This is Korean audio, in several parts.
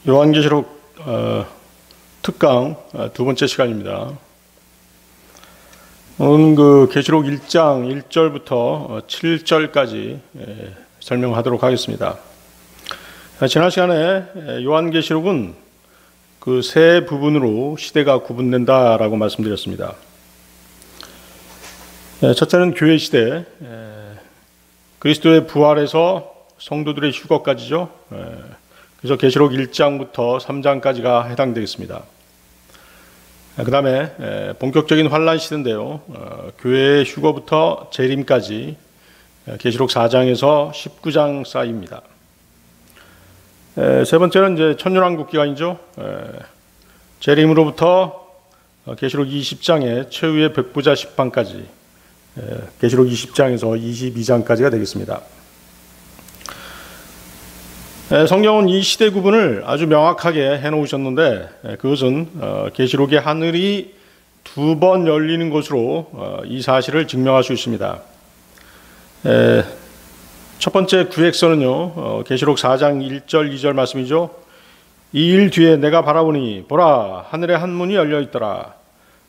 요한계시록 특강 두 번째 시간입니다. 오늘 계시록 1장 1절부터 7절까지 설명하도록 하겠습니다. 지난 시간에 요한계시록은 그 세 부분으로 시대가 구분된다라고 말씀드렸습니다. 첫째는 교회 시대, 그리스도의 부활에서 성도들의 휴거까지죠. 그래서 계시록 1장부터 3장까지가 해당되겠습니다. 그 다음에 본격적인 환란 시대인데요. 교회의 휴거부터 재림까지 계시록 4장에서 19장 사이입니다. 세 번째는 이제 천년왕국 기간이죠. 재림으로부터 계시록 20장의 최후의 백부자 심판까지 계시록 20장에서 22장까지가 되겠습니다. 성경은 이 시대 구분을 아주 명확하게 해놓으셨는데 그것은 계시록의 하늘이 두 번 열리는 것으로 이 사실을 증명할 수 있습니다. 첫 번째 구획서는요, 계시록 4장 1절 2절 말씀이죠. 이 일 뒤에 내가 바라보니 보라 하늘에 한 문이 열려 있더라.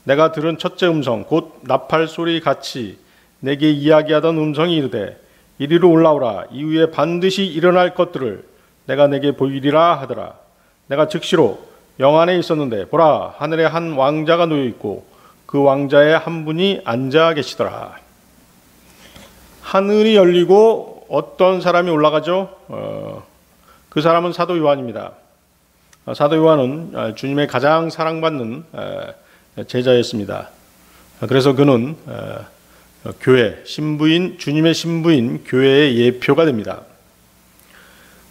내가 들은 첫째 음성 곧 나팔 소리 같이 내게 이야기하던 음성이 이르되 이리로 올라오라. 이후에 반드시 일어날 것들을 내가 내게 보이리라 하더라. 내가 즉시로 영 안에 있었는데 보라 하늘에 한 왕자가 놓여 있고 그 왕자의 한 분이 앉아 계시더라. 하늘이 열리고 어떤 사람이 올라가죠? 그 사람은 사도 요한입니다. 사도 요한은 주님의 가장 사랑받는 제자였습니다. 그래서 그는 교회 신부인 주님의 신부인 교회의 예표가 됩니다.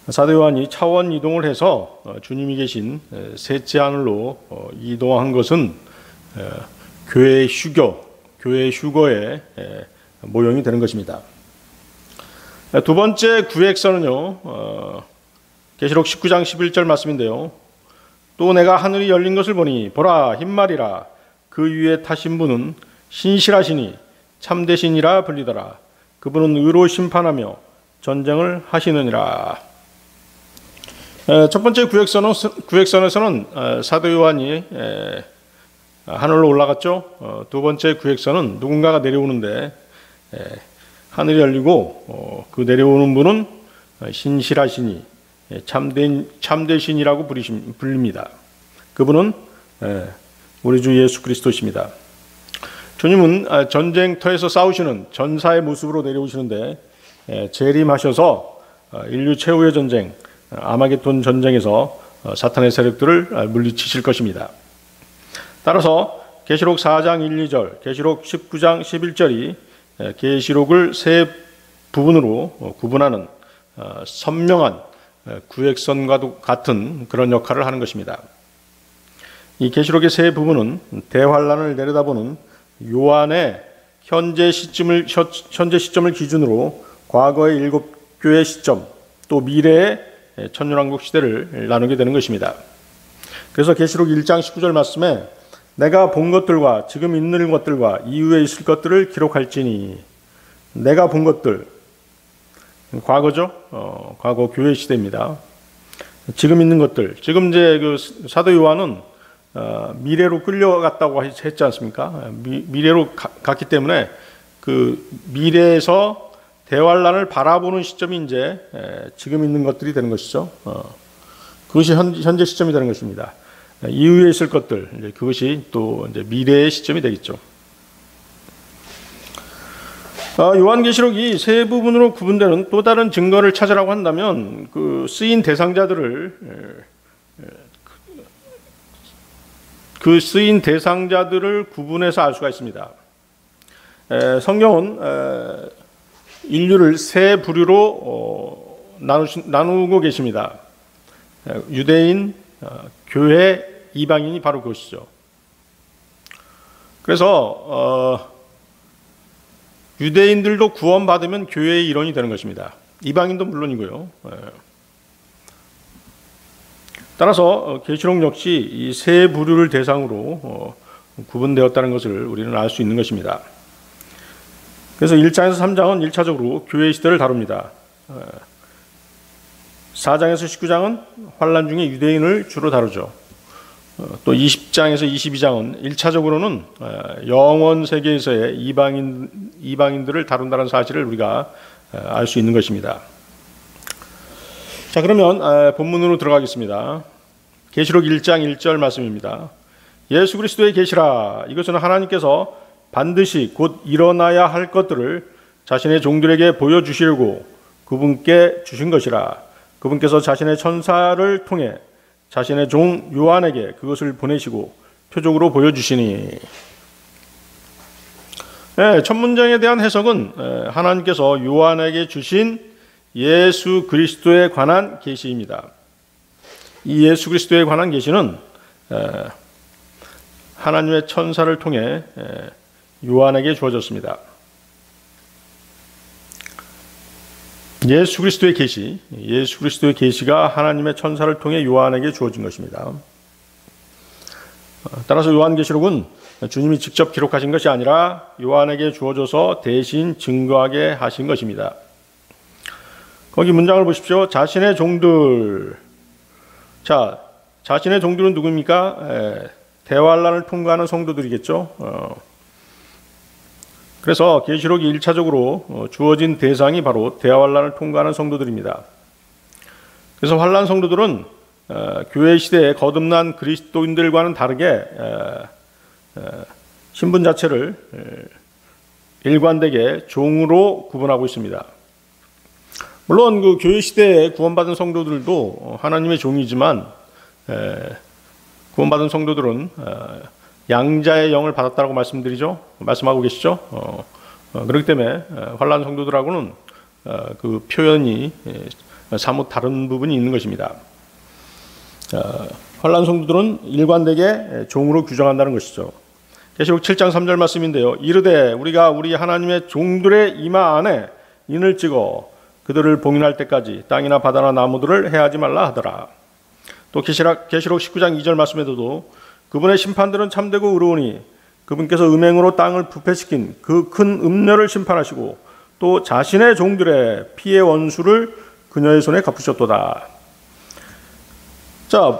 사도 요한이 차원 이동을 해서 주님이 계신 셋째 하늘로 이동한 것은 교회의 휴거의 모형이 되는 것입니다. 두 번째 구획서는요, 계시록 19장 11절 말씀인데요. 또 내가 하늘이 열린 것을 보니 보라 흰말이라. 그 위에 타신 분은 신실하시니 참되신이라 불리더라. 그분은 의로 심판하며 전쟁을 하시느니라. 첫 번째 구획선에서는 사도 요한이 하늘로 올라갔죠. 두 번째 구획선은 누군가가 내려오는데 하늘이 열리고 그 내려오는 분은 신실하시니 참되신이라고 불립니다. 그분은 우리 주 예수 그리스도십니다. 주님은 전쟁터에서 싸우시는 전사의 모습으로 내려오시는데 재림하셔서 인류 최후의 전쟁 아마겟돈 전쟁에서 사탄의 세력들을 물리치실 것입니다. 따라서 계시록 4장 1, 2절, 계시록 19장 11절이 계시록을 세 부분으로 구분하는 선명한 구획선과도 같은 그런 역할을 하는 것입니다. 이 계시록의 세 부분은 대환란을 내려다보는 요한의 현재 시점을 기준으로 과거의 7교의 시점, 또 미래의 천년왕국 시대를 나누게 되는 것입니다. 그래서 계시록 1장 19절 말씀에 내가 본 것들과 지금 있는 것들과 이후에 있을 것들을 기록할지니. 내가 본 것들, 과거죠. 과거 교회 시대입니다. 지금 있는 것들, 지금 이제 그 사도 요한은 미래로 끌려갔다고 했지 않습니까? 미래로 갔기 때문에 그 미래에서 대환란을 바라보는 시점이 이제 지금 있는 것들이 되는 것이죠. 그것이 현재 시점이 되는 것입니다. 이후에 있을 것들, 이제 그것이 또 이제 미래의 시점이 되겠죠. 요한계시록이 세 부분으로 구분되는 또 다른 증거를 찾으라고 한다면 그 쓰인 대상자들을 구분해서 알 수가 있습니다. 성경은 인류를 세 부류로 나누고 계십니다. 유대인, 교회, 이방인이 바로 그것이죠. 그래서 유대인들도 구원받으면 교회의 일원이 되는 것입니다. 이방인도 물론이고요. 따라서 계시록 역시 이 세 부류를 대상으로 구분되었다는 것을 우리는 알 수 있는 것입니다. 그래서 1장에서 3장은 1차적으로 교회 시대를 다룹니다. 4장에서 19장은 환란 중에 유대인을 주로 다루죠. 또 20장에서 22장은 1차적으로는 영원 세계에서의 이방인들을 다룬다는 사실을 우리가 알 수 있는 것입니다. 자, 그러면 본문으로 들어가겠습니다. 계시록 1장 1절 말씀입니다. 예수 그리스도의 계시라. 이것은 하나님께서 반드시 곧 일어나야 할 것들을 자신의 종들에게 보여주시려고 그분께 주신 것이라. 그분께서 자신의 천사를 통해 자신의 종 요한에게 그것을 보내시고 표적으로 보여주시니. 첫 문장에 대한 해석은 하나님께서 요한에게 주신 예수 그리스도에 관한 계시입니다. 이 예수 그리스도에 관한 계시는 하나님의 천사를 통해 요한에게 주어졌습니다. 예수 그리스도의 계시, 예수 그리스도의 계시가 하나님의 천사를 통해 요한에게 주어진 것입니다. 따라서 요한계시록은 주님이 직접 기록하신 것이 아니라 요한에게 주어져서 대신 증거하게 하신 것입니다. 거기 문장을 보십시오. 자신의 종들. 자, 자신의 종들은 누구입니까? 대환란을 통과하는 성도들이겠죠. 그래서 계시록이 1차적으로 주어진 대상이 바로 대환란을 통과하는 성도들입니다. 그래서 환란 성도들은 교회 시대에 거듭난 그리스도인들과는 다르게 신분 자체를 일관되게 종으로 구분하고 있습니다. 물론 그 교회 시대에 구원받은 성도들도 하나님의 종이지만 구원받은 성도들은 양자의 영을 받았다고 말씀하고 계시죠. 그렇기 때문에 환란 성도들하고는 그 표현이 사뭇 다른 부분이 있는 것입니다. 환란 성도들은 일관되게 종으로 규정한다는 것이죠. 계시록 7장 3절 말씀인데요. 이르되 우리가 우리 하나님의 종들의 이마 안에 인을 찍어 그들을 봉인할 때까지 땅이나 바다나 나무들을 해하지 말라 하더라. 또 계시록 19장 2절 말씀에도 그분의 심판들은 참되고 의로우니 그분께서 음행으로 땅을 부패시킨 그 큰 음녀를 심판하시고 또 자신의 종들의 피의 원수를 그녀의 손에 갚으셨도다. 자,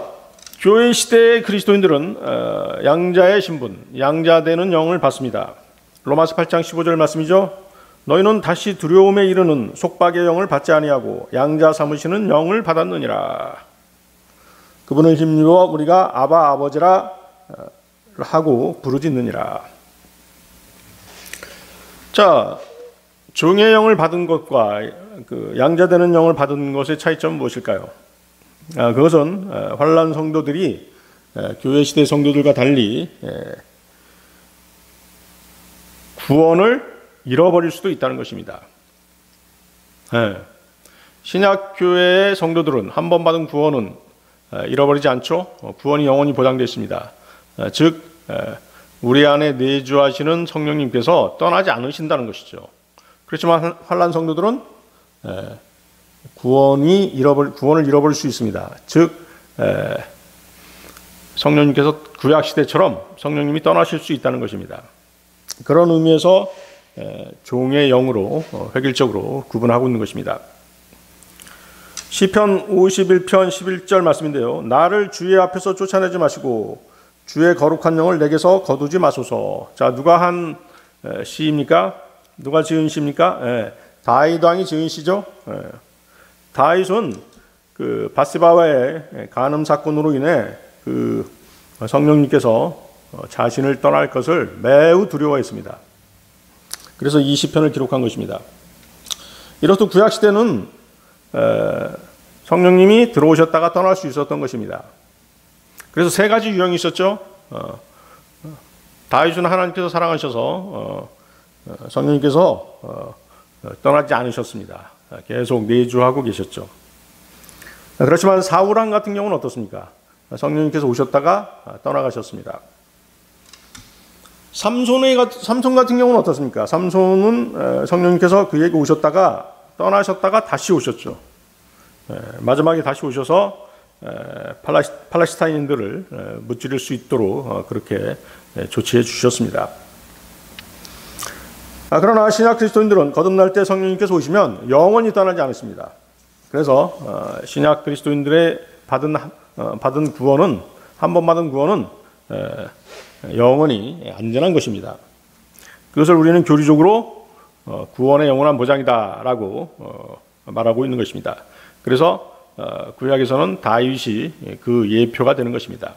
교회 시대의 그리스도인들은 양자의 신분, 양자되는 영을 받습니다. 로마서 8장 15절 말씀이죠. 너희는 다시 두려움에 이르는 속박의 영을 받지 아니하고 양자 삼으시는 영을 받았느니라. 그분을 힘입어 우리가 아바 아버지라 하고 부르짖느니라. 자, 종의 영을 받은 것과 그 양자되는 영을 받은 것의 차이점은 무엇일까요? 그것은 환란 성도들이 교회 시대 성도들과 달리 구원을 잃어버릴 수도 있다는 것입니다. 신약교회의 성도들은 한 번 받은 구원은 잃어버리지 않죠. 구원이 영원히 보장되어 있습니다. 즉 우리 안에 내주하시는 성령님께서 떠나지 않으신다는 것이죠. 그렇지만 환란 성도들은 구원을 잃어버릴 수 있습니다. 즉 성령님께서 구약 시대처럼 성령님이 떠나실 수 있다는 것입니다. 그런 의미에서 종의 영으로 획일적으로 구분하고 있는 것입니다. 시편 51편 11절 말씀인데요. 나를 주의 앞에서 쫓아내지 마시고 주의 거룩한 영을 내게서 거두지 마소서. 자, 누가 한 시입니까? 누가 지은 시입니까? 다윗 왕이 지은 시죠. 다윗은 그 바스바와의 간음 사건으로 인해 그 성령님께서 자신을 떠날 것을 매우 두려워했습니다. 그래서 이 시편을 기록한 것입니다. 이렇듯 구약 시대는 성령님이 들어오셨다가 떠날 수 있었던 것입니다. 그래서 세 가지 유형이 있었죠. 다윗은 하나님께서 사랑하셔서 성령님께서 떠나지 않으셨습니다. 계속 내주하고 계셨죠. 그렇지만 사울왕 같은 경우는 어떻습니까? 성령님께서 오셨다가 떠나가셨습니다. 삼손 같은 경우는 어떻습니까? 삼손은 성령님께서 그에게 오셨다가 떠나셨다가 다시 오셨죠. 마지막에 다시 오셔서 팔레스타인들을 무찌를 수 있도록 그렇게 조치해 주셨습니다. 그러나 신약 그리스도인들은 거듭날 때 성령님께서 오시면 영원히 떠나지 않으십니다. 그래서 신약 그리스도인들의 받은 구원은, 한 번 받은 구원은 영원히 안전한 것입니다. 그것을 우리는 교리적으로 구원의 영원한 보장이다라고 말하고 있는 것입니다. 그래서 구약에서는 다윗이 그 예표가 되는 것입니다.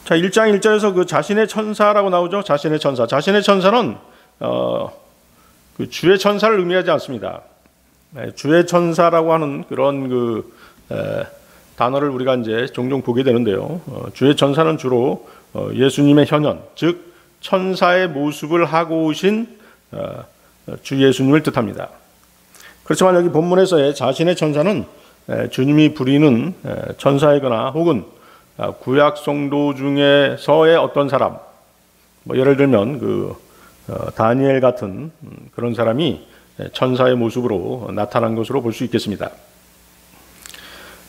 자, 1장 1절에서 그 자신의 천사라고 나오죠. 자신의 천사. 자신의 천사는 그 주의 천사를 의미하지 않습니다. 주의 천사라고 하는 그런 단어를 우리가 이제 종종 보게 되는데요. 주의 천사는 주로 예수님의 현현, 즉 천사의 모습을 하고 오신 주 예수님을 뜻합니다. 그렇지만 여기 본문에서의 자신의 천사는 주님이 부리는 천사이거나 혹은 구약 성도 중에서의 어떤 사람, 예를 들면 다니엘 같은 그런 사람이 천사의 모습으로 나타난 것으로 볼 수 있겠습니다.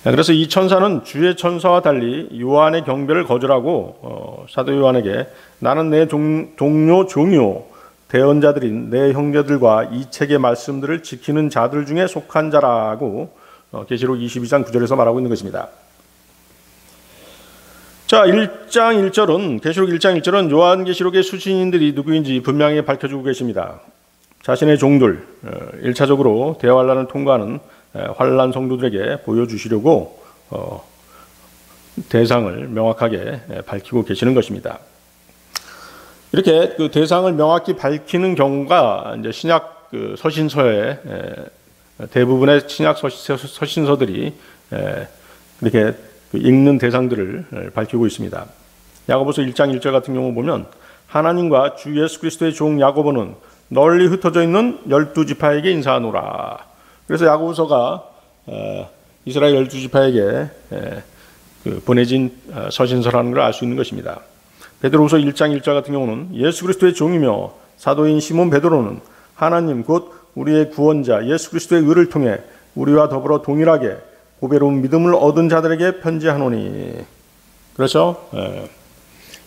그래서 이 천사는 주의 천사와 달리 요한의 경배를 거절하고 사도 요한에게 나는 내 동료 종이요 대언자들인 내 형제들과 이 책의 말씀들을 지키는 자들 중에 속한 자라고 계시록 22장 9절에서 말하고 있는 것입니다. 자, 1장 1절은 계시록 1장 1절은 요한계시록의 수신인들이 누구인지 분명히 밝혀주고 계십니다. 자신의 종들, 1차적으로 대환란을 통과하는 환란 성도들에게 보여주시려고 대상을 명확하게 밝히고 계시는 것입니다. 이렇게 그 대상을 명확히 밝히는 경우가 이제 신약 서신서의 대부분의 신약 서신서들이 이렇게 읽는 대상들을 밝히고 있습니다. 야고보서 1장 1절 같은 경우 보면 하나님과 주 예수 그리스도의 종 야고보는 널리 흩어져 있는 12지파에게 인사하노라. 그래서 야고보서가 이스라엘 12지파에게 보내진 서신서라는 걸 알 수 있는 것입니다. 베드로후서 1장 1절 같은 경우는 예수 그리스도의 종이며 사도인 시몬 베드로는 하나님 곧 우리의 구원자 예수 그리스도의 의를 통해 우리와 더불어 동일하게 보배로운 믿음을 얻은 자들에게 편지하노니. 그렇죠?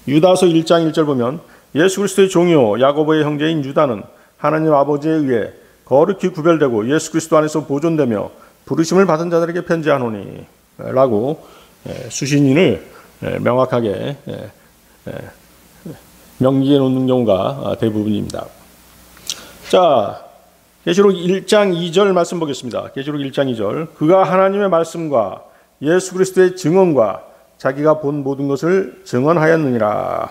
유다서 1장 1절 보면 예수 그리스도의 종이요 야고보의 형제인 유다는 하나님 아버지에 의해 거룩히 구별되고 예수 그리스도 안에서 보존되며 부르심을 받은 자들에게 편지하노니 라고 수신인을 명확하게 명기해 놓는 경우가 대부분입니다. 자, 계시록 1장 2절 말씀 보겠습니다. 계시록 1장 2절 그가 하나님의 말씀과 예수 그리스도의 증언과 자기가 본 모든 것을 증언하였느니라.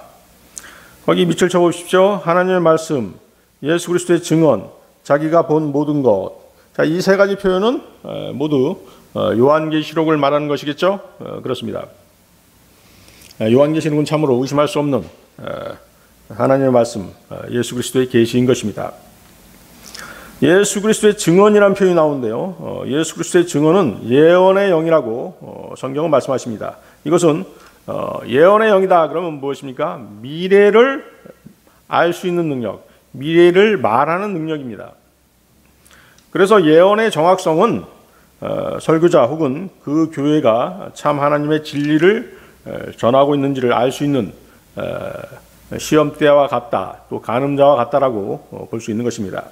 거기 밑줄 쳐보십시오. 하나님의 말씀, 예수 그리스도의 증언, 자기가 본 모든 것. 자, 이 세 가지 표현은 모두 요한계시록을 말하는 것이겠죠? 그렇습니다. 요한계시록은 참으로 의심할 수 없는 하나님의 말씀, 예수 그리스도의 계시인 것입니다. 예수 그리스도의 증언이라는 표현이 나오는데요. 예수 그리스도의 증언은 예언의 영이라고 성경은 말씀하십니다. 이것은 예언의 영이다 그러면 무엇입니까? 미래를 알 수 있는 능력, 미래를 말하는 능력입니다. 그래서 예언의 정확성은 설교자 혹은 그 교회가 참 하나님의 진리를 전하고 있는지를 알 수 있는 시험대와 같다, 또 간음자와 같다라고 볼 수 있는 것입니다.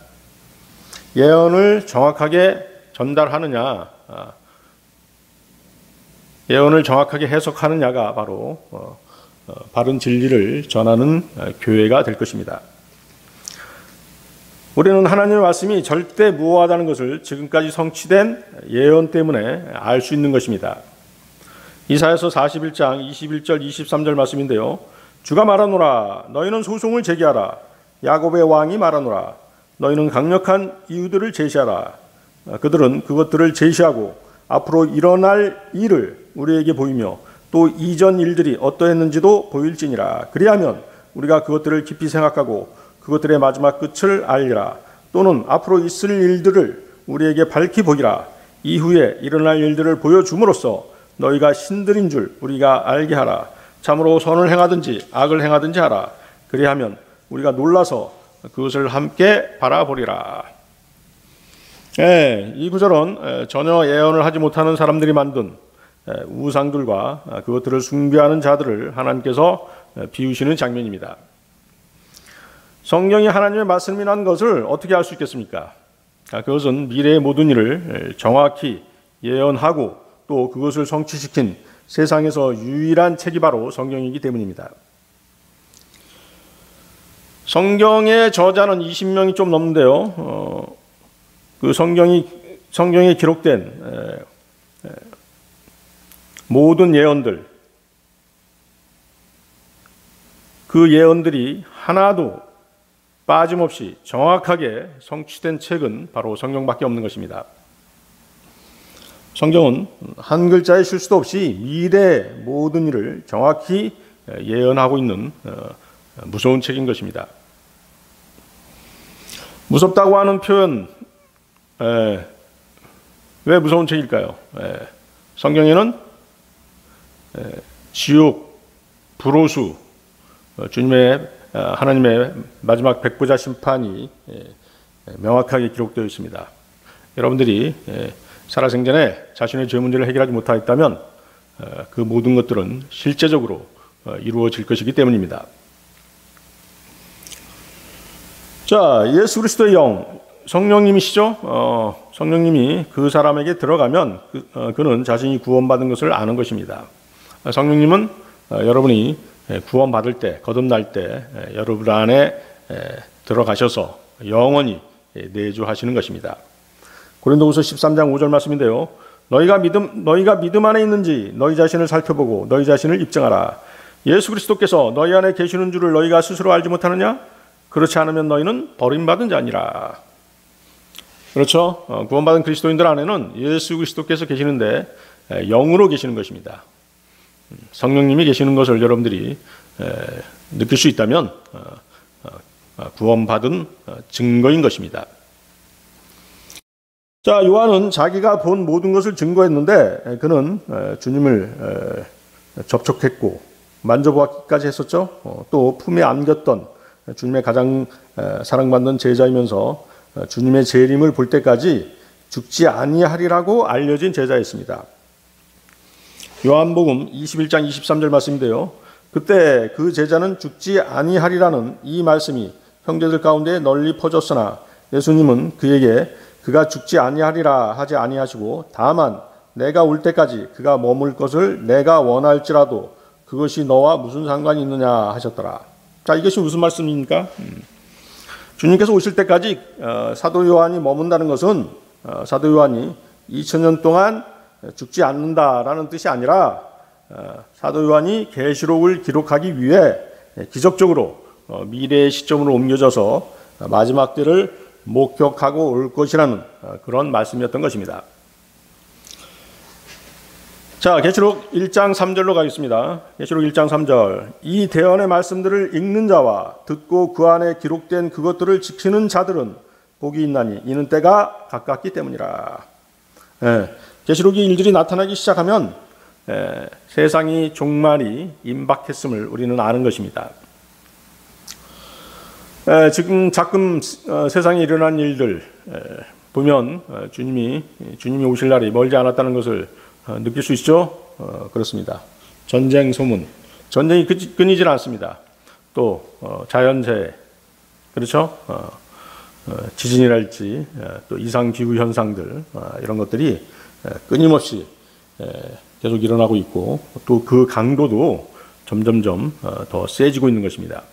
예언을 정확하게 전달하느냐, 예언을 정확하게 해석하느냐가 바로 바른 진리를 전하는 교회가 될 것입니다. 우리는 하나님의 말씀이 절대 무효하다는 것을 지금까지 성취된 예언 때문에 알 수 있는 것입니다. 이사야서 41장 21절 23절 말씀인데요. 주가 말하노라 너희는 소송을 제기하라 야곱의 왕이 말하노라 너희는 강력한 이유들을 제시하라 그들은 그것들을 제시하고 앞으로 일어날 일을 우리에게 보이며 또 이전 일들이 어떠했는지도 보일지니라. 그리하면 우리가 그것들을 깊이 생각하고 그것들의 마지막 끝을 알리라. 또는 앞으로 있을 일들을 우리에게 밝히 보이라. 이후에 일어날 일들을 보여줌으로써 너희가 신들인 줄 우리가 알게 하라. 참으로 선을 행하든지 악을 행하든지 하라. 그리하면 우리가 놀라서 그것을 함께 바라보리라. 이 구절은 전혀 예언을 하지 못하는 사람들이 만든 우상들과 그것들을 숭배하는 자들을 하나님께서 비우시는 장면입니다. 성경이 하나님의 말씀이라는 것을 어떻게 알 수 있겠습니까? 그것은 미래의 모든 일을 정확히 예언하고 또 그것을 성취시킨 세상에서 유일한 책이 바로 성경이기 때문입니다. 성경의 저자는 20명이 좀 넘는데요. 그 성경에 기록된 모든 예언들, 그 예언들이 하나도 빠짐없이 정확하게 성취된 책은 바로 성경밖에 없는 것입니다. 성경은 한 글자의 실수도 없이 미래의 모든 일을 정확히 예언하고 있는 무서운 책인 것입니다. 무섭다고 하는 표현, 왜 무서운 책일까요? 성경에는 지옥, 불호수, 하나님의 마지막 백보자 심판이 명확하게 기록되어 있습니다. 여러분들이 살아생전에 자신의 죄 문제를 해결하지 못하였다면 그 모든 것들은 실제적으로 이루어질 것이기 때문입니다. 자, 예수 그리스도의 영, 성령님이시죠? 성령님이 그 사람에게 들어가면 그는 자신이 구원받은 것을 아는 것입니다. 성령님은 여러분이 구원받을 때, 거듭날 때 여러분 안에 들어가셔서 영원히 내주하시는 것입니다. 고린도후서 13장 5절 말씀인데요. 너희가 믿음 안에 있는지 너희 자신을 살펴보고 너희 자신을 입증하라. 예수 그리스도께서 너희 안에 계시는 줄을 너희가 스스로 알지 못하느냐? 그렇지 않으면 너희는 버림받은 자니라. 그렇죠? 구원받은 그리스도인들 안에는 예수 그리스도께서 계시는데 영으로 계시는 것입니다. 성령님이 계시는 것을 여러분들이 느낄 수 있다면 구원받은 증거인 것입니다. 자, 요한은 자기가 본 모든 것을 증거했는데 그는 주님을 접촉했고 만져보았기까지 했었죠. 또 품에 안겼던 주님의 가장 사랑받는 제자이면서 주님의 재림을 볼 때까지 죽지 아니하리라고 알려진 제자였습니다. 요한복음 21장 23절 말씀인데요. 그때 그 제자는 죽지 아니하리라는 이 말씀이 형제들 가운데 널리 퍼졌으나 예수님은 그에게 그가 죽지 아니하리라 하지 아니하시고 다만 내가 올 때까지 그가 머물 것을 내가 원할지라도 그것이 너와 무슨 상관이 있느냐 하셨더라. 자, 이것이 무슨 말씀입니까? 주님께서 오실 때까지 사도 요한이 머문다는 것은 사도 요한이 2000년 동안 죽지 않는다라는 뜻이 아니라 사도 요한이 계시록을 기록하기 위해 기적적으로 미래의 시점으로 옮겨져서 마지막 때를 목격하고 올 것이라는 그런 말씀이었던 것입니다. 자, 계시록 1장 3절로 가겠습니다. 계시록 1장 3절. 이 대언의 말씀들을 읽는 자와 듣고 그 안에 기록된 그것들을 지키는 자들은 복이 있나니 이는 때가 가깝기 때문이라. 계시록의 일들이 나타나기 시작하면 세상이 종말이 임박했음을 우리는 아는 것입니다. 지금 가끔 세상에 일어난 일들 보면 주님이 오실 날이 멀지 않았다는 것을 느낄 수 있죠? 그렇습니다. 전쟁 소문, 전쟁이 끊이질 않습니다. 또 자연재해, 그렇죠? 지진이랄지 또 이상기후 현상들 이런 것들이 끊임없이 계속 일어나고 있고 또 그 강도도 점점점 더 세지고 있는 것입니다.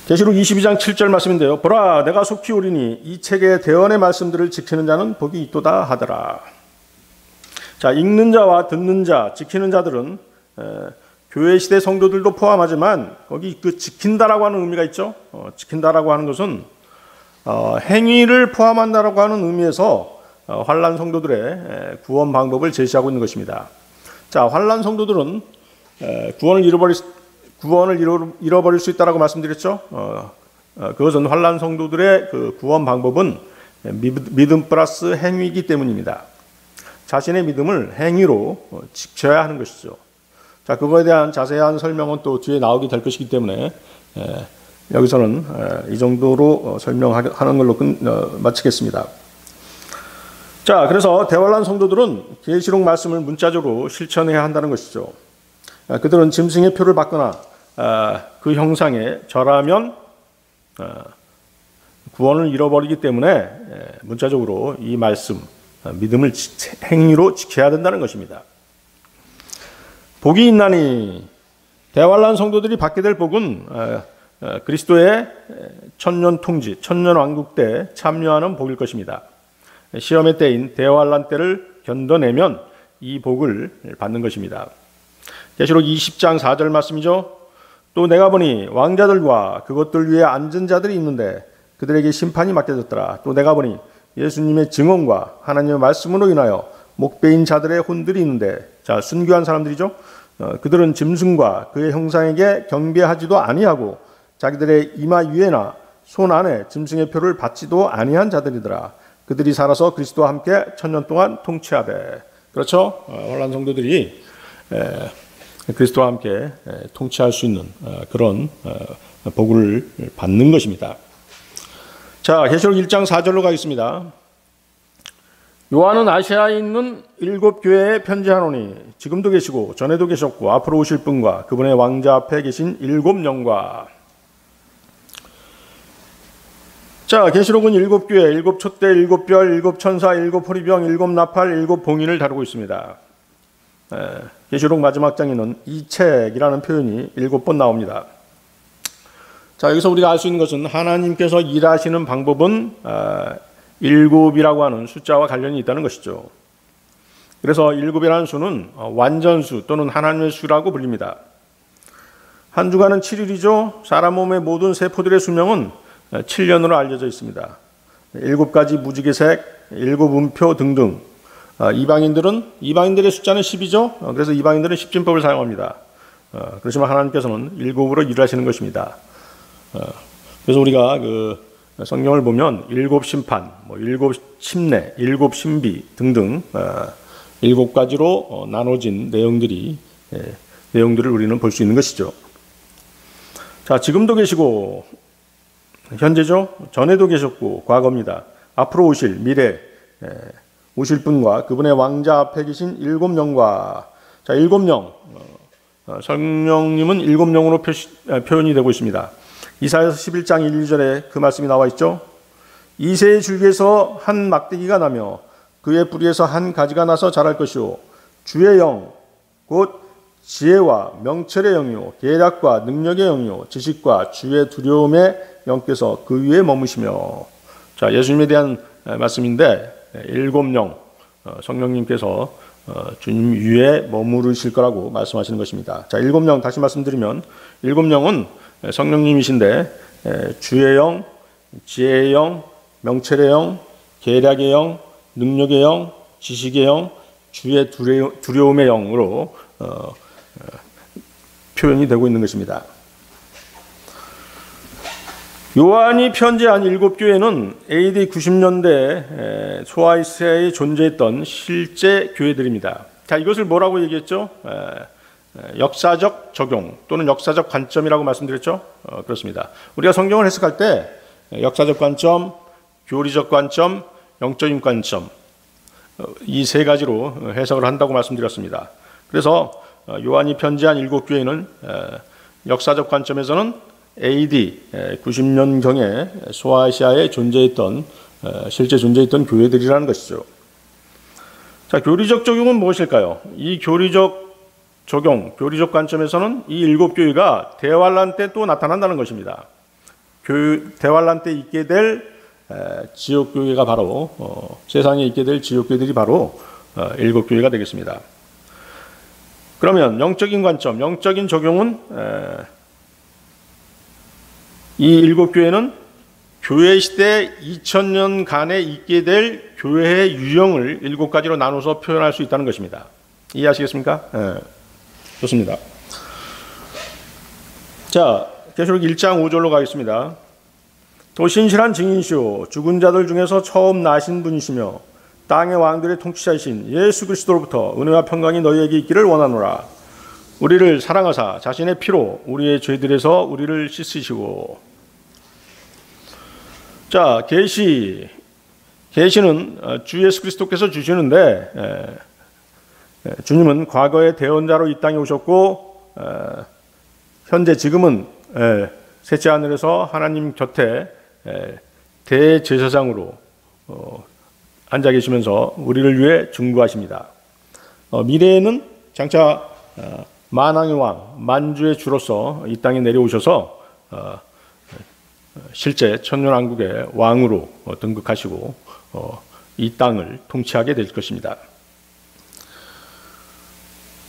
계시록 22장 7절 말씀인데요. 보라, 내가 속히 오리니 이 책의 대언의 말씀들을 지키는 자는 복이 있도다 하더라. 자, 읽는 자와 듣는 자, 지키는 자들은 교회 시대 성도들도 포함하지만 거기 그 지킨다라고 하는 의미가 있죠. 지킨다라고 하는 것은 행위를 포함한다라고 하는 의미에서 환난 성도들의 구원 방법을 제시하고 있는 것입니다. 자, 환난 성도들은 구원을 잃어버릴 수 있다라고 말씀드렸죠. 그것은 환난 성도들의 그 구원 방법은 믿음 플러스 행위이기 때문입니다. 자신의 믿음을 행위로 지켜야 하는 것이죠. 자, 그거에 대한 자세한 설명은 또 뒤에 나오게 될 것이기 때문에 여기서는 이 정도로 설명하는 걸로 마치겠습니다. 자, 그래서 대환란 성도들은 계시록 말씀을 문자적으로 실천해야 한다는 것이죠. 그들은 짐승의 표를 받거나 그 형상에 절하면 구원을 잃어버리기 때문에 문자적으로 이 말씀, 믿음을 행위로 지켜야 된다는 것입니다. 복이 있나니, 대환란 성도들이 받게 될 복은 그리스도의 천년 통치, 천년 왕국 때 참여하는 복일 것입니다. 시험의 때인 대환란 때를 견뎌내면 이 복을 받는 것입니다. 계시록 20장 4절 말씀이죠. 또 내가 보니 왕자들과 그것들 위에 앉은 자들이 있는데 그들에게 심판이 맡겨졌더라. 또 내가 보니 예수님의 증언과 하나님의 말씀으로 인하여 목배인 자들의 혼들이 있는데, 자, 순교한 사람들이죠. 그들은 짐승과 그의 형상에게 경배하지도 아니하고 자기들의 이마 위에나 손 안에 짐승의 표를 받지도 아니한 자들이더라. 그들이 살아서 그리스도와 함께 천년 동안 통치하되. 그렇죠? 환란 성도들이 그리스도와 함께 통치할 수 있는 그런 복을 받는 것입니다. 자, 계시록 1장 4절로 가겠습니다. 요한은 아시아에 있는 7교회에 편지하노니 지금도 계시고 전에도 계셨고 앞으로 오실 분과 그분의 왕자 앞에 계신 7영과. 자, 계시록은 7교회, 7촛대, 7별, 7천사, 7호리병, 7나팔, 7봉인을 다루고 있습니다. 계시록 마지막 장에는 이 책이라는 표현이 7번 나옵니다. 자, 여기서 우리가 알 수 있는 것은 하나님께서 일하시는 방법은 7이라고 하는 숫자와 관련이 있다는 것이죠. 그래서 7이라는 수는 완전수 또는 하나님의 수라고 불립니다. 한 주간은 7일이죠. 사람 몸의 모든 세포들의 수명은 7년으로 알려져 있습니다. 7가지 무지개색, 7음표 등등. 이방인들의 숫자는 10이죠. 그래서 이방인들은 십진법을 사용합니다. 그렇지만 하나님께서는 7으로 일하시는 것입니다. 그래서 우리가 성경을 보면 7심판, 7침례, 7신비 등등 7가지로 나눠진 내용들을 우리는 볼 수 있는 것이죠. 자, 지금도 계시고 현재죠. 전에도 계셨고 과거입니다. 앞으로 오실 미래 오실 분과 그분의 왕자 앞에 계신 7영과. 자, 7영, 성령님은 7영으로 표현이 되고 있습니다. 이사야서 11장 1, 2절에 그 말씀이 나와 있죠. 이새의 줄기에서 한 막대기가 나며 그의 뿌리에서 한 가지가 나서 자랄 것이요 주의 영 곧 지혜와 명철의 영이요 계략과 능력의 영이요 지식과 주의 두려움의 영께서 그 위에 머무시며. 자, 예수님에 대한 말씀인데 7영, 성령님께서 주님 위에 머무르실 거라고 말씀하시는 것입니다. 자, 7영 다시 말씀드리면 7영은 성령님이신데 주의 영, 지혜의 영, 명철의 영, 계략의 영, 능력의 영, 지식의 영, 주의 두려움의 영으로 표현이 되고 있는 것입니다. 요한이 편지한 7교회는 AD 90년대 소아시아에 존재했던 실제 교회들입니다. 자, 이것을 뭐라고 얘기했죠? 역사적 적용 또는 역사적 관점이라고 말씀드렸죠. 그렇습니다. 우리가 성경을 해석할 때 역사적 관점, 교리적 관점, 영적인 관점 이 세 가지로 해석을 한다고 말씀드렸습니다. 그래서 요한이 편지한 7교회는 역사적 관점에서는 AD 90년경에 소아시아에 실제 존재했던 교회들이라는 것이죠. 자, 교리적 적용은 무엇일까요? 이 교리적 관점에서는 이 7교회가 대환란 때 또 나타난다는 것입니다. 대환란 때 있게 될 지역교회가 바로 세상에 있게 될 지역교회들이 바로 7교회가 되겠습니다. 그러면 영적인 관점, 영적인 적용은 이 7교회는 교회 시대 2000년간에 있게 될 교회의 유형을 7가지로 나눠서 표현할 수 있다는 것입니다. 이해하시겠습니까? 좋습니다. 자, 계시록 1장 5절로 가겠습니다. 또 신실한 증인이시오 죽은 자들 중에서 처음 나신 분이시며 땅의 왕들의 통치자이신 예수 그리스도로부터 은혜와 평강이 너희에게 있기를 원하노라. 우리를 사랑하사 자신의 피로 우리의 죄들에서 우리를 씻으시고. 자, 계시는 주 예수 그리스도께서 주시는데 주님은 과거의 대언자로 이 땅에 오셨고 지금은 셋째 하늘에서 하나님 곁에 대제사장으로 앉아 계시면서 우리를 위해 중보하십니다. 미래에는 장차 만왕의 왕, 만주의 주로서 이 땅에 내려오셔서 실제 천년왕국의 왕으로 등극하시고 이 땅을 통치하게 될 것입니다.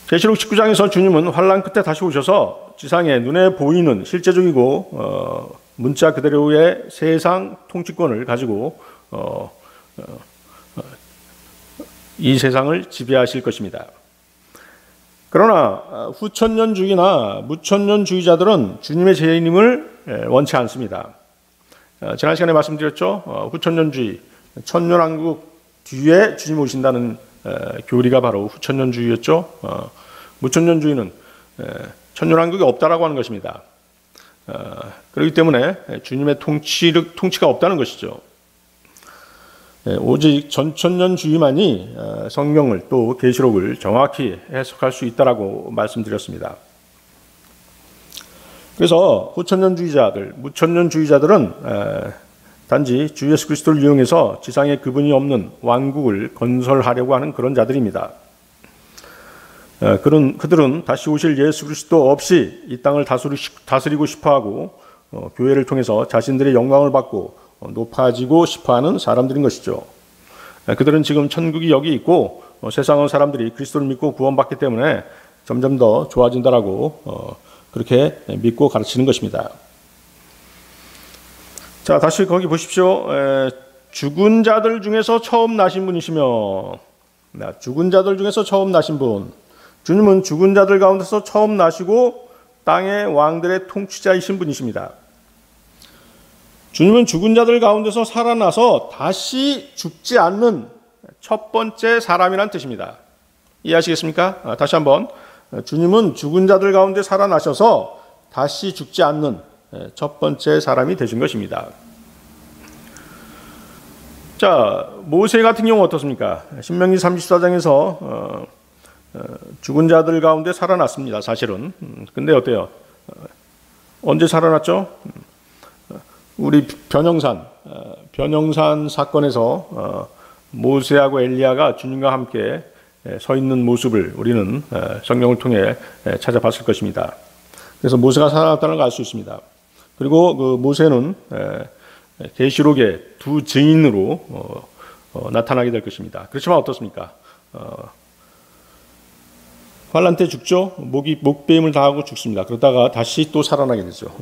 계시록 19장에서 주님은 환란 끝에 다시 오셔서 지상에 눈에 보이는 실제적이고 문자 그대로의 세상 통치권을 가지고 이 세상을 지배하실 것입니다. 그러나 후천년주의나 무천년주의자들은 주님의 재림을 원치 않습니다. 지난 시간에 말씀드렸죠. 후천년주의, 천년왕국 뒤에 주님 오신다는 교리가 바로 후천년주의였죠. 무천년주의는 천년왕국이 없다라고 하는 것입니다. 그렇기 때문에 주님의 통치가 없다는 것이죠. 오직 전천년주의만이 성경을 또 계시록을 정확히 해석할 수 있다라고 말씀드렸습니다. 그래서 후천년주의자들, 무천년주의자들은 단지 주 예수 그리스도를 이용해서 지상에 그분이 없는 왕국을 건설하려고 하는 그런 자들입니다. 그들은 다시 오실 예수 그리스도 없이 이 땅을 다스리고 싶어하고 교회를 통해서 자신들의 영광을 받고 높아지고 싶어하는 사람들인 것이죠. 그들은 지금 천국이 여기 있고 세상의 사람들이 그리스도를 믿고 구원받기 때문에 점점 더 좋아진다라고 그렇게 믿고 가르치는 것입니다. 자, 다시 거기 보십시오. 죽은 자들 중에서 처음 나신 분이시며, 죽은 자들 중에서 처음 나신 분. 주님은 죽은 자들 가운데서 처음 나시고 땅의 왕들의 통치자이신 분이십니다. 주님은 죽은 자들 가운데서 살아나서 다시 죽지 않는 첫 번째 사람이란 뜻입니다. 이해하시겠습니까? 다시 한번. 주님은 죽은 자들 가운데 살아나셔서 다시 죽지 않는 첫 번째 사람이 되신 것입니다. 자, 모세 같은 경우 어떻습니까? 신명기 34장에서 죽은 자들 가운데 살아났습니다. 사실은. 근데 어때요? 언제 살아났죠? 우리 변영산 사건에서 모세하고 엘리야가 주님과 함께 서 있는 모습을 우리는 성경을 통해 찾아봤을 것입니다. 그래서 모세가 살아났다는 걸 알 수 있습니다. 그리고 그 모세는 계시록의 두 증인으로 나타나게 될 것입니다. 그렇지만 어떻습니까? 환란 때 죽죠. 목배임을 당하고 죽습니다. 그러다가 다시 또 살아나게 되죠.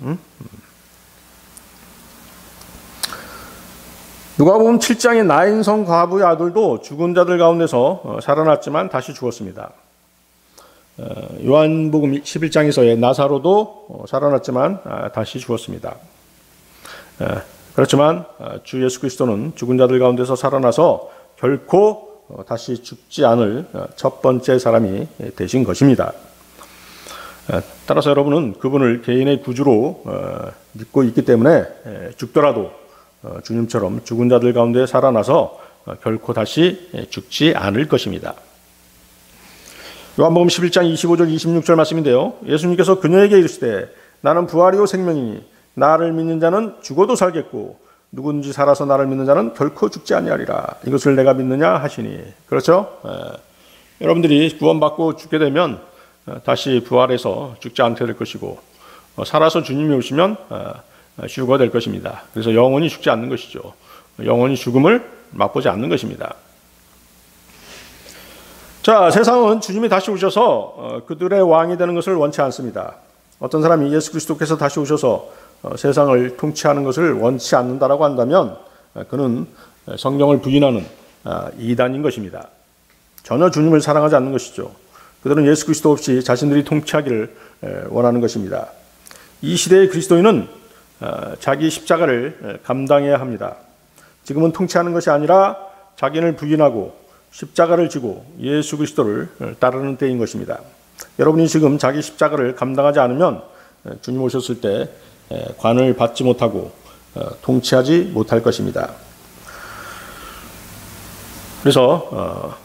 누가복음 7장의 나인성 과부의 아들도 죽은 자들 가운데서 살아났지만 다시 죽었습니다. 요한복음 11장에서의 나사로도 살아났지만 다시 죽었습니다. 그렇지만 주 예수 그리스도는 죽은 자들 가운데서 살아나서 결코 다시 죽지 않을 첫 번째 사람이 되신 것입니다. 따라서 여러분은 그분을 개인의 구주로 믿고 있기 때문에 죽더라도 주님처럼 죽은 자들 가운데 살아나서 결코 다시 죽지 않을 것입니다. 요한복음 11장 25절 26절 말씀인데요. 예수님께서 그녀에게 이르시되 나는 부활이요 생명이니 나를 믿는 자는 죽어도 살겠고 누구든지 살아서 나를 믿는 자는 결코 죽지 아니하리라. 이것을 내가 믿느냐 하시니. 그렇죠? 여러분들이 구원받고 죽게 되면 다시 부활해서 죽지 않게 될 것이고 살아서 주님이 오시면 휴거가 될 것입니다. 그래서 영원히 죽지 않는 것이죠. 영원히 죽음을 맛보지 않는 것입니다. 자, 세상은 주님이 다시 오셔서 그들의 왕이 되는 것을 원치 않습니다. 어떤 사람이 예수 그리스도께서 다시 오셔서 세상을 통치하는 것을 원치 않는다라고 한다면 그는 성경을 부인하는 이단인 것입니다. 전혀 주님을 사랑하지 않는 것이죠. 그들은 예수 그리스도 없이 자신들이 통치하기를 원하는 것입니다. 이 시대의 그리스도인은 자기 십자가를 감당해야 합니다. 지금은 통치하는 것이 아니라 자기를 부인하고 십자가를 지고 예수 그리스도를 따르는 때인 것입니다. 여러분이 지금 자기 십자가를 감당하지 않으면 주님 오셨을 때 관을 받지 못하고 통치하지 못할 것입니다. 그래서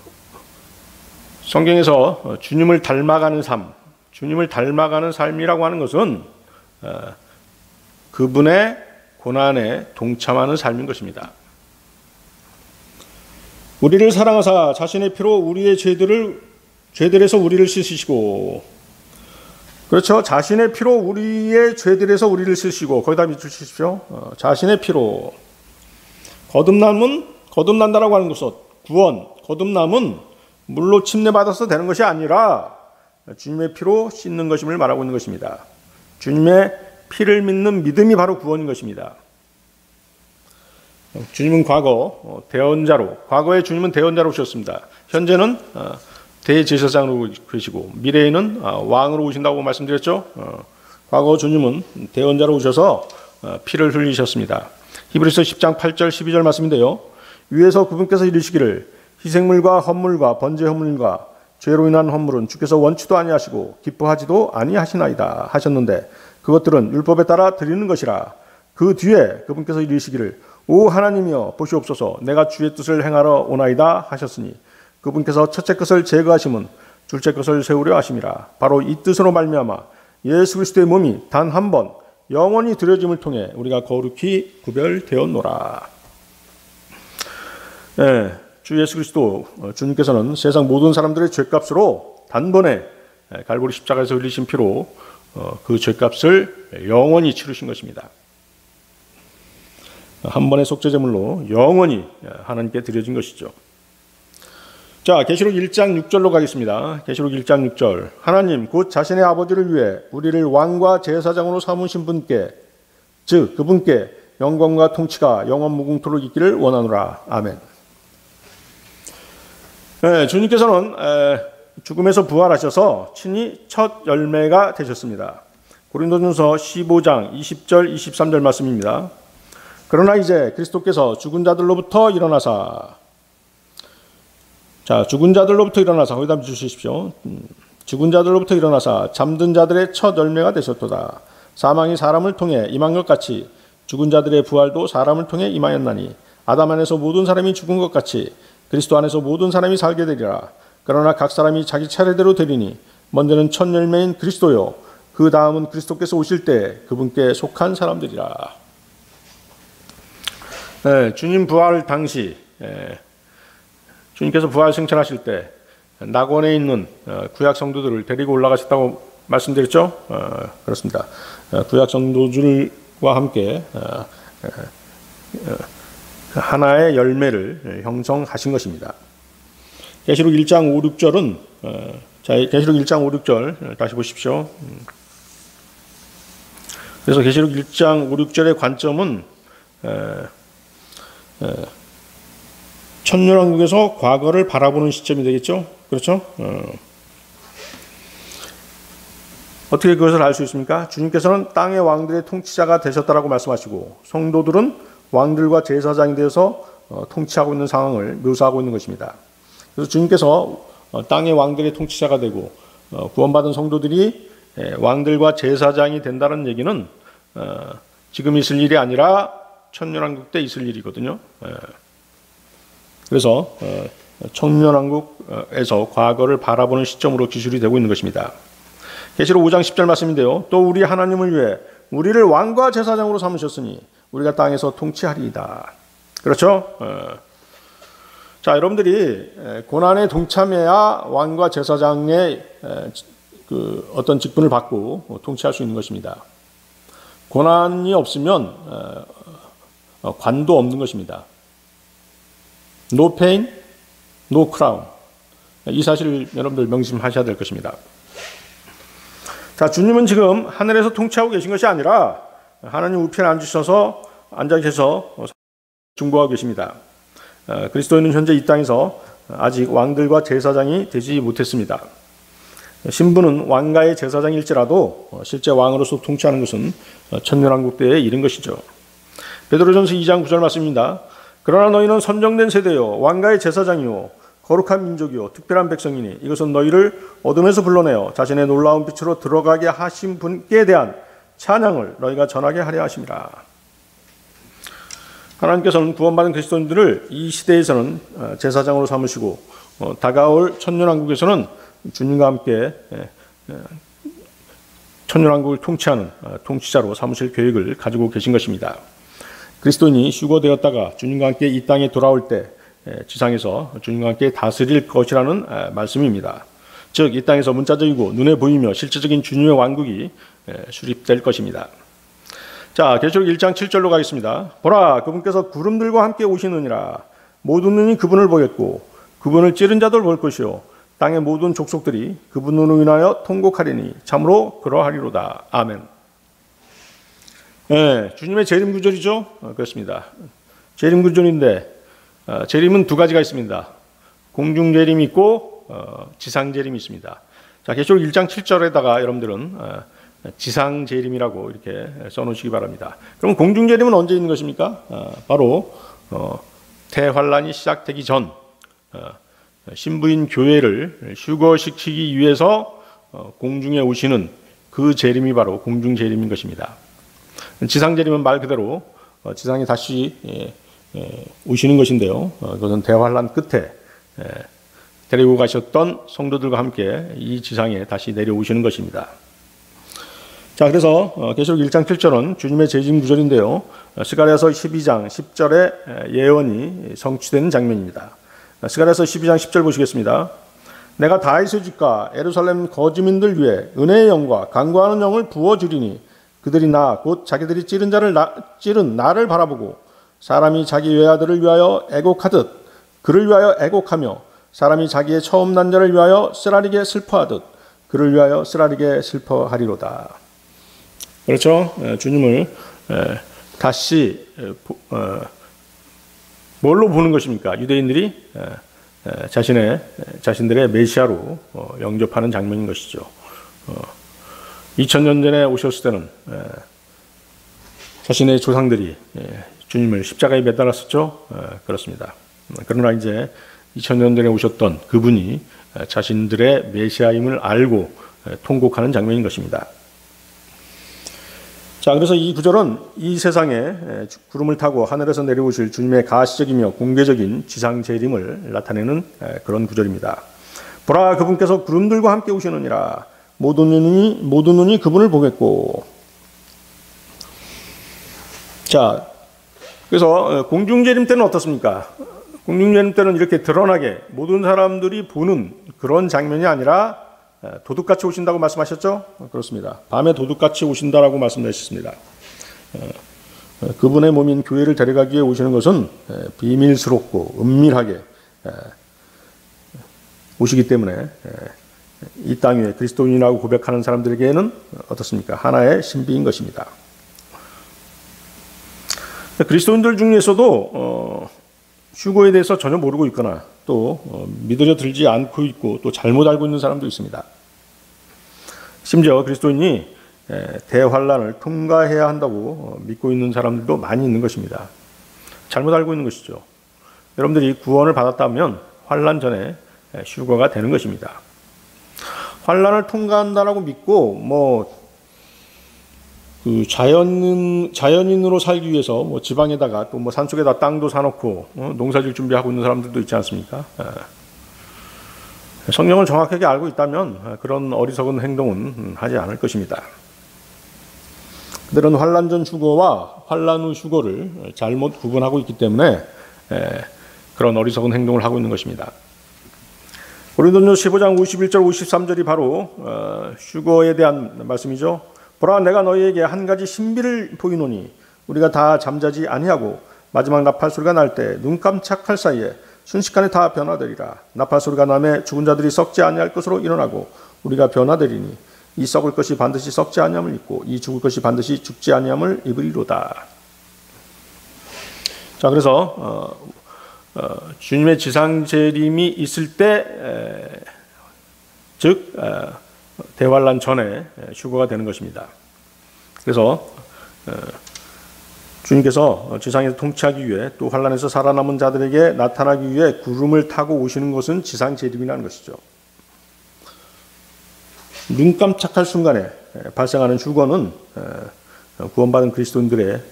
성경에서 주님을 닮아가는 삶, 주님을 닮아가는 삶이라고 하는 것은 그분의 고난에 동참하는 삶인 것입니다. 우리를 사랑하사 자신의 피로 우리의 죄들에서 우리를 씻으시고, 그렇죠. 자신의 피로 우리의 죄들에서 우리를 씻으시고, 거기다 밑주십시오. 자신의 피로. 거듭난다라고 하는 것은 구원, 거듭남은 물로 침례받아서 되는 것이 아니라 주님의 피로 씻는 것임을 말하고 있는 것입니다. 주님의 피를 믿는 믿음이 바로 구원인 것입니다. 주님은 과거에 주님은 대언자로 오셨습니다. 현재는 대제사장으로 계시고 미래에는 왕으로 오신다고 말씀드렸죠. 과거 주님은 대언자로 오셔서 피를 흘리셨습니다. 히브리서 10장 8절 12절 말씀인데요. 위에서 그분께서 이르시기를 희생물과 헌물과 번제 헌물과 죄로 인한 헌물은 주께서 원치도 아니하시고 기뻐하지도 아니하시나이다 하셨는데 그것들은 율법에 따라 드리는 것이라. 그 뒤에 그분께서 이르시기를 오 하나님이여 보시옵소서 내가 주의 뜻을 행하러 오나이다 하셨으니 그분께서 첫째 것을 제거하심은 둘째 것을 세우려 하심이라. 바로 이 뜻으로 말미암아 예수 그리스도의 몸이 단 한 번 영원히 드려짐을 통해 우리가 거룩히 구별되었노라. 네, 주 예수 그리스도 주님께서는 세상 모든 사람들의 죄값으로 단번에 갈보리 십자가에서 흘리신 피로 그 죄값을 영원히 치르신 것입니다. 한 번의 속죄제물로 영원히 하나님께 드려진 것이죠. 자, 계시록 1장 6절로 가겠습니다. 계시록 1장 6절. 하나님 곧 자신의 아버지를 위해 우리를 왕과 제사장으로 삼으신 분께 즉 그분께 영광과 통치가 영원 무궁토록 있기를 원하노라. 아멘. 네, 주님께서는 죽음에서 부활하셔서 친히 첫 열매가 되셨습니다. 고린도전서 15장 20절 23절 말씀입니다. 그러나 이제 그리스도께서 죽은 자들로부터 일어나사 거기다 주십시오. 죽은 자들로부터 일어나사 잠든 자들의 첫 열매가 되셨도다. 사망이 사람을 통해 임한 것 같이 죽은 자들의 부활도 사람을 통해 임하였나니 아담 안에서 모든 사람이 죽은 것 같이 그리스도 안에서 모든 사람이 살게 되리라. 그러나 각 사람이 자기 차례대로 되리니 먼저는 첫 열매인 그리스도요 그 다음은 그리스도께서 오실 때 그분께 속한 사람들이라. 네, 주님 부활 당시 주님께서 부활 승천하실 때 낙원에 있는 구약 성도들을 데리고 올라가셨다고 말씀드렸죠. 그렇습니다. 구약 성도들과 함께 하나의 열매를 형성하신 것입니다. 계시록 1장 5, 6절은 계시록 1장 5, 6절 다시 보십시오. 그래서 계시록 1장 5, 6절의 관점은 천년왕국에서 과거를 바라보는 시점이 되겠죠. 그렇죠? 어떻게 그것을 알 수 있습니까? 주님께서는 땅의 왕들의 통치자가 되셨다라고 말씀하시고 성도들은 왕들과 제사장이 되어서 통치하고 있는 상황을 묘사하고 있는 것입니다. 그래서 주님께서 땅의 왕들의 통치자가 되고 구원받은 성도들이 왕들과 제사장이 된다는 얘기는 지금 있을 일이 아니라 천년왕국 때 있을 일이거든요. 그래서 천년왕국에서 과거를 바라보는 시점으로 기술이 되고 있는 것입니다. 계시록 5장 10절 말씀인데요. 또 우리 하나님을 위해 우리를 왕과 제사장으로 삼으셨으니 우리가 땅에서 통치하리이다. 그렇죠? 자, 여러분들이 고난에 동참해야 왕과 제사장의 그 어떤 직분을 받고 통치할 수 있는 것입니다. 고난이 없으면 관도 없는 것입니다. No pain, no crown. 이 사실을 여러분들 명심하셔야 될 것입니다. 자, 주님은 지금 하늘에서 통치하고 계신 것이 아니라 하나님 우편에 앉아 계셔서 중보하고 계십니다. 그리스도인은 현재 이 땅에서 아직 왕들과 제사장이 되지 못했습니다. 신부는 왕가의 제사장일지라도 실제 왕으로서 통치하는 것은 천년왕국 때에 이른 것이죠. 베드로전서 2장 9절 말씀입니다. 그러나 너희는 선정된 세대요 왕가의 제사장이요 거룩한 민족이요 특별한 백성이니 이것은 너희를 어둠에서 불러내어 자신의 놀라운 빛으로 들어가게 하신 분께 대한 찬양을 너희가 전하게 하려 하심이라. 하나님께서는 구원받은 그리스도인들을 이 시대에서는 제사장으로 삼으시고 다가올 천년왕국에서는 주님과 함께 천년왕국을 통치하는 통치자로 삼으실 계획을 가지고 계신 것입니다. 그리스도인이 휴거되었다가 주님과 함께 이 땅에 돌아올 때 지상에서 주님과 함께 다스릴 것이라는 말씀입니다. 즉 이 땅에서 문자적이고 눈에 보이며 실제적인 주님의 왕국이 수립될 것입니다. 자, 계시록 1장 7절로 가겠습니다. 보라, 그분께서 구름들과 함께 오시느니라. 모든 눈이 그분을 보겠고 그분을 찌른 자들 볼 것이요 땅의 모든 족속들이 그분으로 인하여 통곡하리니 참으로 그러하리로다. 아멘. 주님의 재림 구절이죠. 그렇습니다. 재림 구절인데 재림은 두 가지가 있습니다. 공중 재림이 있고 지상 재림이 있습니다. 자, 계시록 1장 7절에다가 여러분들은 지상 재림이라고 이렇게 써놓으시기 바랍니다. 그럼 공중 재림은 언제 있는 것입니까? 바로 대환란이 시작되기 전 신부인 교회를 휴거시키기 위해서 공중에 오시는 그 재림이 바로 공중 재림인 것입니다. 지상 재림은 말 그대로 지상에 다시 오시는 것인데요. 그것은 대환란 끝에 데리고 가셨던 성도들과 함께 이 지상에 다시 내려오시는 것입니다. 자, 그래서 계시록 1장 7절은 주님의 재림 구절인데요. 스가랴서 12장 10절의 예언이 성취되는 장면입니다. 스가랴서 12장 10절 보시겠습니다. 내가 다윗의 집과 예루살렘 거주민들 위해 은혜의 영과 간구하는 영을 부어주리니 그들이 나 곧 자기들이 찌른 나를 바라보고 사람이 자기 외아들을 위하여 애곡하듯 그를 위하여 애곡하며 사람이 자기의 처음 난 자를 위하여 쓰라리게 슬퍼하듯 그를 위하여 쓰라리게 슬퍼하리로다. 그렇죠? 주님을 다시 뭘로 보는 것입니까? 유대인들이 자신들의 메시아로 영접하는 장면인 것이죠. 2000년 전에 오셨을 때는 자신의 조상들이 주님을 십자가에 매달았었죠. 그렇습니다. 그러나 이제 2000년 전에 오셨던 그분이 자신들의 메시아임을 알고 통곡하는 장면인 것입니다. 자, 그래서 이 구절은 이 세상에 구름을 타고 하늘에서 내려오실 주님의 가시적이며 공개적인 지상 재림을 나타내는 그런 구절입니다. 보라, 그분께서 구름들과 함께 오시느니라. 모든 눈이 그분을 보겠고. 자, 그래서 공중 재림 때는 어떻습니까? 공중 재림 때는 이렇게 드러나게 모든 사람들이 보는 그런 장면이 아니라 도둑같이 오신다고 말씀하셨죠? 그렇습니다. 밤에 도둑같이 오신다라고 말씀하셨습니다. 그분의 몸인 교회를 데려가기 위해 오시는 것은 비밀스럽고 은밀하게 오시기 때문에 이 땅 위에 그리스도인이라고 고백하는 사람들에게는 어떻습니까? 하나의 신비인 것입니다. 그리스도인들 중에서도 휴거에 대해서 전혀 모르고 있거나 또 믿어져 들지 않고 있고 또 잘못 알고 있는 사람도 있습니다. 심지어 그리스도인이 대환란을 통과해야 한다고 믿고 있는 사람들도 많이 있는 것입니다. 잘못 알고 있는 것이죠. 여러분들이 구원을 받았다면 환란 전에 휴거가 되는 것입니다. 환란을 통과한다라고 믿고 그 자연인으로 살기 위해서 지방에다가 또 산속에다 땅도 사놓고 농사질 준비하고 있는 사람들도 있지 않습니까? 성경을 정확하게 알고 있다면 그런 어리석은 행동은 하지 않을 것입니다. 그들은 환란 전 휴거와 환란 후 휴거를 잘못 구분하고 있기 때문에 그런 어리석은 행동을 하고 있는 것입니다. 고린도전서 15장 51절 53절이 바로 휴거에 대한 말씀이죠. 보라, 내가 너희에게 한 가지 신비를 보이노니 우리가 다 잠자지 아니하고 마지막 나팔 소리가 날 때 눈 깜짝할 사이에 순식간에 다 변화되리라. 나팔 소리가 나매 죽은 자들이 썩지 아니할 것으로 일어나고 우리가 변화되리니 이 썩을 것이 반드시 썩지 아니함을 입고 이 죽을 것이 반드시 죽지 아니함을 입으리로다. 자, 그래서 주님의 지상 재림이 있을 때, 즉 대환란 전에 휴거가 되는 것입니다. 그래서 주님께서 지상에서 통치하기 위해 또 환란에서 살아남은 자들에게 나타나기 위해 구름을 타고 오시는 것은 지상 재림이라는 것이죠. 눈 깜짝할 순간에 발생하는 휴거는 구원받은 그리스도인들의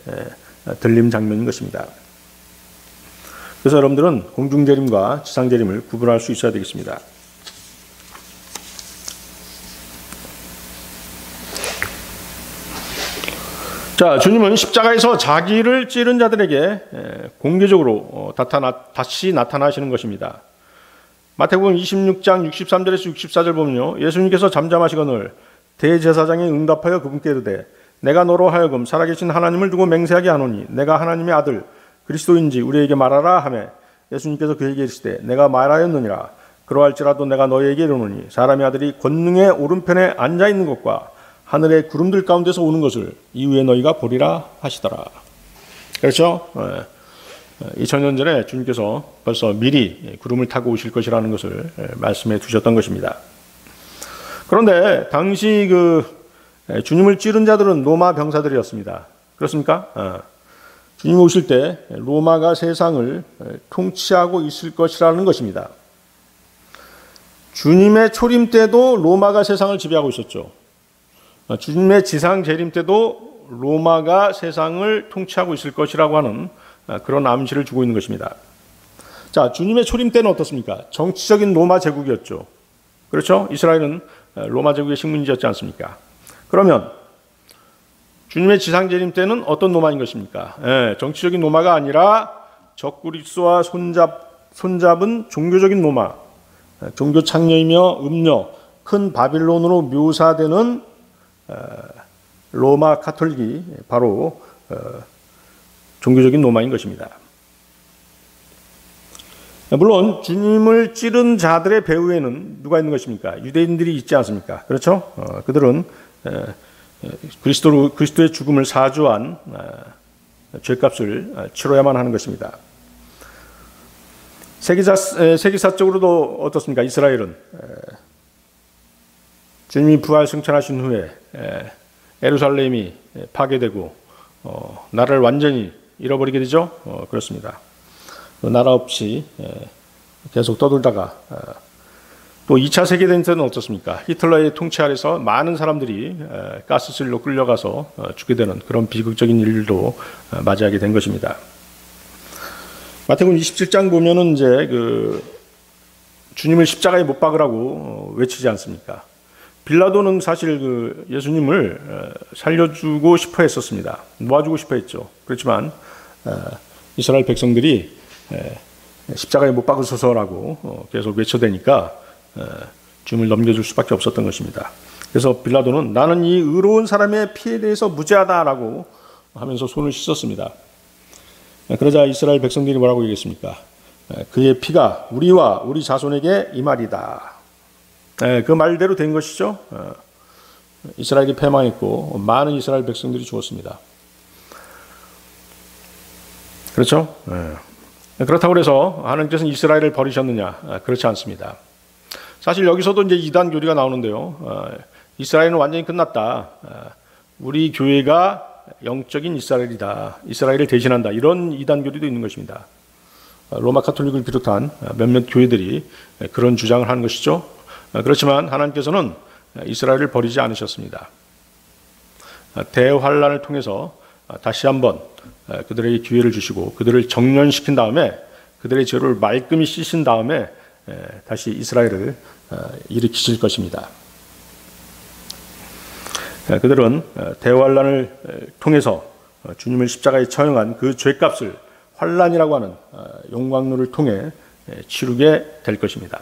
들림 장면인 것입니다. 그래서 여러분들은 공중 재림과 지상 재림을 구분할 수 있어야 되겠습니다. 자, 주님은 십자가에서 자기를 찌른 자들에게 공개적으로 다시 나타나시는 것입니다. 마태복음 26장 63절에서 64절 보면요, 예수님께서 잠잠하시거늘 대제사장이 응답하여 그분께 이르되 내가 너로 하여금 살아계신 하나님을 두고 맹세하게 하노니 내가 하나님의 아들 그리스도인지 우리에게 말하라 하매 예수님께서 그에게 이르시되 내가 말하였느니라. 그러할지라도 내가 너희에게 이르노니 사람의 아들이 권능의 오른편에 앉아 있는 것과 하늘의 구름들 가운데서 오는 것을 이후에 너희가 보리라 하시더라. 그렇죠? 2000년 전에 주님께서 벌써 미리 구름을 타고 오실 것이라는 것을 말씀해 두셨던 것입니다. 그런데 당시 주님을 찌른 자들은 로마 병사들이었습니다. 그렇습니까? 주님 오실 때 로마가 세상을 통치하고 있을 것이라는 것입니다. 주님의 초림 때도 로마가 세상을 지배하고 있었죠. 주님의 지상 재림 때도 로마가 세상을 통치하고 있을 것이라고 하는 그런 암시를 주고 있는 것입니다. 자, 주님의 초림 때는 어떻습니까? 정치적인 로마 제국이었죠. 그렇죠? 이스라엘은 로마 제국의 식민지였지 않습니까? 그러면 주님의 지상 재림 때는 어떤 로마인 것입니까? 정치적인 로마가 아니라 적그리스도와 손잡은 종교적인 로마, 종교 창녀이며 음녀, 큰 바빌론으로 묘사되는 로마 카톨릭이 바로 종교적인 로마인 것입니다. 물론 주님을 찌른 자들의 배후에는 누가 있는 것입니까? 유대인들이 있지 않습니까? 그렇죠? 그들은 그리스도의 죽음을 사주한 죄값을 치러야만 하는 것입니다. 세계사적으로도 어떻습니까? 이스라엘은 주님이 부활 승천하신 후에 예루살렘이 파괴되고 나라를 완전히 잃어버리게 되죠. 그렇습니다. 나라 없이 계속 떠돌다가 또 2차 세계대전은 어떻습니까? 히틀러의 통치 아래서 많은 사람들이 가스실로 끌려가서 죽게 되는 그런 비극적인 일도 맞이하게 된 것입니다. 마태복음 27장 보면은 이제 주님을 십자가에 못 박으라고 외치지 않습니까? 빌라도는 사실 예수님을 살려주고 싶어 했었습니다. 놓아주고 싶어 했죠. 그렇지만 이스라엘 백성들이 십자가에 못 박으소서라고 계속 외쳐대니까 주님을 넘겨줄 수밖에 없었던 것입니다. 그래서 빌라도는 나는 이 의로운 사람의 피에 대해서 무죄하다라고 하면서 손을 씻었습니다. 그러자 이스라엘 백성들이 뭐라고 얘기했습니까? 그의 피가 우리와 우리 자손에게 임하리다. 그 말대로 된 것이죠. 이스라엘이 패망했고 많은 이스라엘 백성들이 죽었습니다. 그렇죠? 그렇다고 해서 하나님께서는 이스라엘을 버리셨느냐? 그렇지 않습니다. 사실 여기서도 이제 이단 교리가 나오는데요. 이스라엘은 완전히 끝났다. 우리 교회가 영적인 이스라엘이다. 이스라엘을 대신한다. 이런 이단 교리도 있는 것입니다. 로마 카톨릭을 비롯한 몇몇 교회들이 그런 주장을 하는 것이죠. 그렇지만 하나님께서는 이스라엘을 버리지 않으셨습니다. 대환란을 통해서 다시 한번 그들에게 기회를 주시고 그들을 정련시킨 다음에 그들의 죄를 말끔히 씻은 다음에 다시 이스라엘을 일으키실 것입니다. 그들은 대환란을 통해서 주님을 십자가에 처형한 그 죄값을 환란이라고 하는 용광로를 통해 치르게 될 것입니다.